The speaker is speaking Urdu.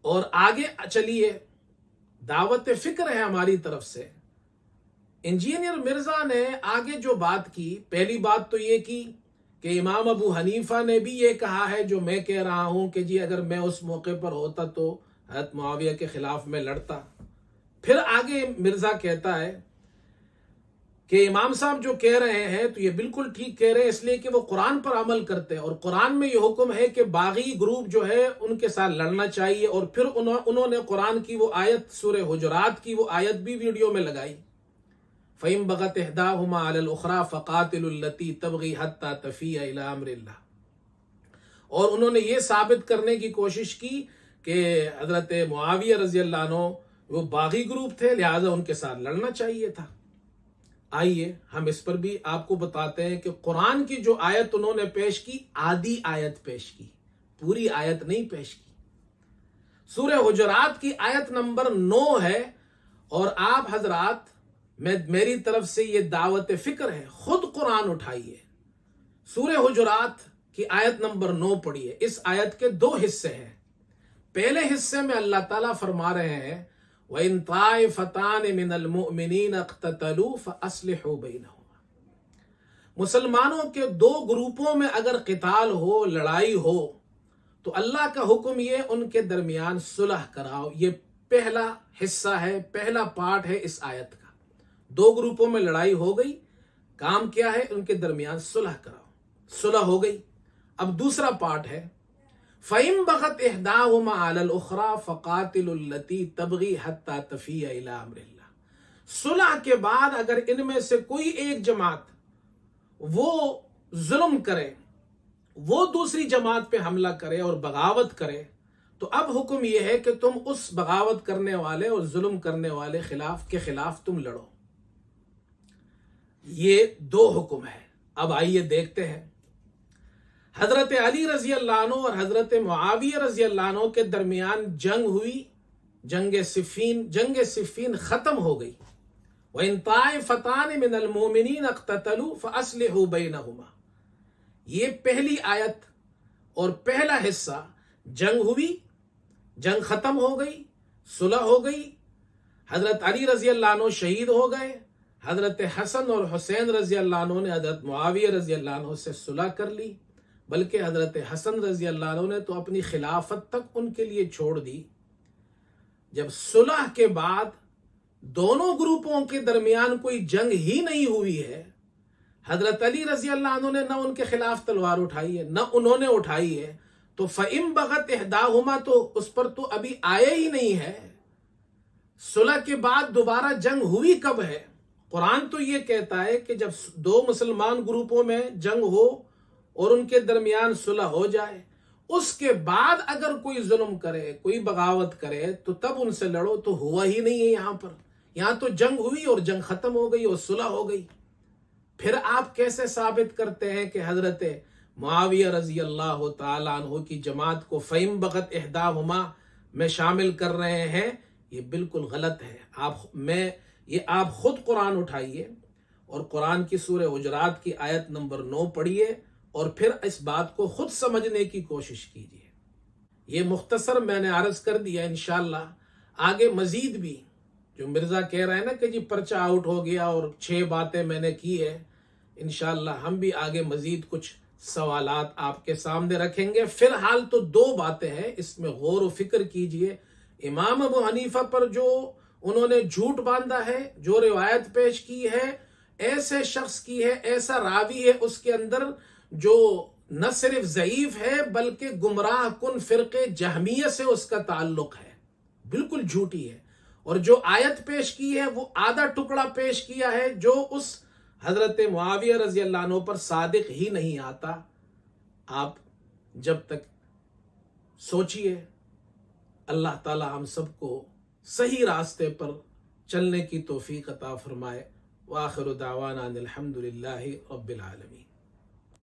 اور آگے چلیے، دعوت فکر ہے ہماری طرف سے۔ انجینئر مرزا نے آگے جو بات کی، پہلی بات تو یہ کی کہ امام ابو حنیفہ نے بھی یہ کہا ہے جو میں کہہ رہا ہوں کہ جی اگر میں اس موقع پر ہوتا تو حضرت معاویہ کے خلاف میں لڑتا۔ پھر آگے مرزا کہتا ہے کہ امام صاحب جو کہہ رہے ہیں تو یہ بالکل ٹھیک کہہ رہے ہیں، اس لیے کہ وہ قرآن پر عمل کرتے ہیں، اور قرآن میں یہ حکم ہے کہ باغی گروپ جو ہے ان کے ساتھ لڑنا چاہیے۔ اور پھر انہوں نے قرآن کی وہ آیت، سورہ حجرات کی وہ آیت بھی ویڈیو میں لگائی، فَإِن بَغَتْ إِحْدَاهُمَا عَلَى الْأُخْرَى فَقَاتِلُوا الَّتِي تَبْغِي حَتَّى تَفِيَّ إِلَىٰ أَمْرِ اللَّهِ۔ اور انہوں نے یہ ثابت کرنے کی کوشش کی کہ حضرت معاویہ رضی اللہ عنہ وہ باغی گروپ تھے، لہٰذا ان کے ساتھ لڑنا چاہیے تھا۔ آئیے ہم اس پر بھی آپ کو بتاتے ہیں کہ قرآن کی جو آیت انہوں نے پیش کی، آدھی آیت پیش کی، پوری آیت نہیں پیش کی۔ سورہ حجرات کی آیت نمبر 9 ہے، اور آپ حضرات میری طرف سے یہ دعوت فکر ہے، خود قرآن اٹھائیے، سورہ حجرات کی آیت نمبر 9 پڑھیے۔ اس آیت کے 2 حصے ہیں۔ پہلے حصے میں اللہ تعالیٰ فرما رہے ہیں وَإِن طَائِفَتَانِ مِنَ الْمُؤْمِنِينَ اقْتَتَلُوا فَأَصْلِحُوا بَيْنَهُمَا۔ مسلمانوں کے 2 گروپوں میں اگر قتال ہو، لڑائی ہو، تو اللہ کا حکم یہ ان کے درمیان صلح کراؤ۔ یہ پہلا حصہ ہے، پہلا پارٹ ہے اس آیت کا۔ 2 گروپوں میں لڑائی ہو گئی، کام کیا ہے؟ ان کے درمیان صلح کراؤ، صلح ہو گئی۔ اب دوسرا پارٹ ہے فَإِن بَغَتْ إِحْدَاهُمَا عَلَى الْأُخْرَى فَقَاتِلُوا الَّتِي تَبْغِي حَتَّى تَفِيَّ إِلَىٰ أَمْرِ اللَّهِ۔ صلح کے بعد اگر ان میں سے کوئی ایک جماعت وہ ظلم کرے، وہ دوسری جماعت پہ حملہ کرے اور بغاوت کرے، تو اب حکم یہ ہے کہ تم اس بغاوت کرنے والے اور ظلم کرنے والے کے خلاف تم لڑو۔ یہ 2 حکم ہے۔ اب آئیے دیکھتے ہیں، حضرت علی رضی اللہ عنہ اور حضرت معاویہ رضی اللہ عنہ کے درمیان جنگ ہوئی، جنگ صفین ختم ہو گئی۔ وَإِن طَائِفَتَانِ مِنَ الْمُؤْمِنِينَ اقْتَتَلُوا فَأَصْلِحُوا بَيْنَهُمَا۔ یہ پہلی آیت اور پہلا حصہ، جنگ ہوئی، جنگ ختم ہو گئی، صلح ہو گئی، حضرت علی رضی اللہ عنہ شہید ہو گئے، حضرت حسن اور حسین رضی اللہ عنہ نے حضرت معاویہ رضی اللہ عنہ سے صلح کر لی، بلکہ حضرت حسن رضی اللہ عنہ نے تو اپنی خلافت تک ان کے لیے چھوڑ دی۔ جب صلح کے بعد دونوں گروپوں کے درمیان کوئی جنگ ہی نہیں ہوئی ہے، حضرت علی رضی اللہ عنہ نے نہ ان کے خلاف تلوار اٹھائی ہے، نہ انہوں نے اٹھائی ہے، تو فَإِن بَغَتْ إِحْدَاهُمَا تو اس پر تو ابھی آئے ہی نہیں ہے۔ صلح کے بعد دوبارہ جنگ ہوئی کب ہے؟ قرآن تو یہ کہتا ہے کہ جب 2 مسلمان گروپوں میں جنگ ہو اور ان کے درمیان صلح ہو جائے، اس کے بعد اگر کوئی ظلم کرے، کوئی بغاوت کرے، تو تب ان سے لڑو۔ تو ہوا ہی نہیں ہے یہاں پر، یہاں تو جنگ ہوئی اور جنگ ختم ہو گئی اور صلح ہو گئی۔ پھر آپ کیسے ثابت کرتے ہیں کہ حضرت معاویہ رضی اللہ تعالیٰ عنہ کی جماعت کو فَإِن بَغَتْ إِحْدَاهُمَا میں شامل کر رہے ہیں؟ یہ بالکل غلط ہے۔ آپ خود قرآن اٹھائیے اور قرآن کی سورہ حجرات کی آیت نمبر 9 پڑھیے، اور پھر اس بات کو خود سمجھنے کی کوشش کیجیے۔ یہ مختصر میں نے عرض کر دیا، انشاءاللہ آگے مزید بھی جو مرزا کہہ رہے ہیں نا کہ جی پرچہ آؤٹ ہو گیا اور 6 باتیں میں نے کی ہے، انشاءاللہ ہم بھی آگے مزید کچھ سوالات آپ کے سامنے رکھیں گے۔ فی الحال تو 2 باتیں ہیں، اس میں غور و فکر کیجئے۔ امام ابو حنیفہ پر جو انہوں نے جھوٹ باندھا ہے، جو روایت پیش کی ہے، ایسے شخص کی ہے، ایسا راوی ہے اس کے اندر جو نہ صرف ضعیف ہے بلکہ گمراہ کن فرقے جہمیہ سے اس کا تعلق ہے، بالکل جھوٹی ہے۔ اور جو آیت پیش کی ہے وہ آدھا ٹکڑا پیش کیا ہے جو اس حضرت معاویہ رضی اللہ عنہ پر صادق ہی نہیں آتا۔ آپ جب تک سوچئے، اللہ تعالی ہم سب کو صحیح راستے پر چلنے کی توفیق عطا فرمائے۔ وآخر دعوانا ان الحمد للہ رب العالمین۔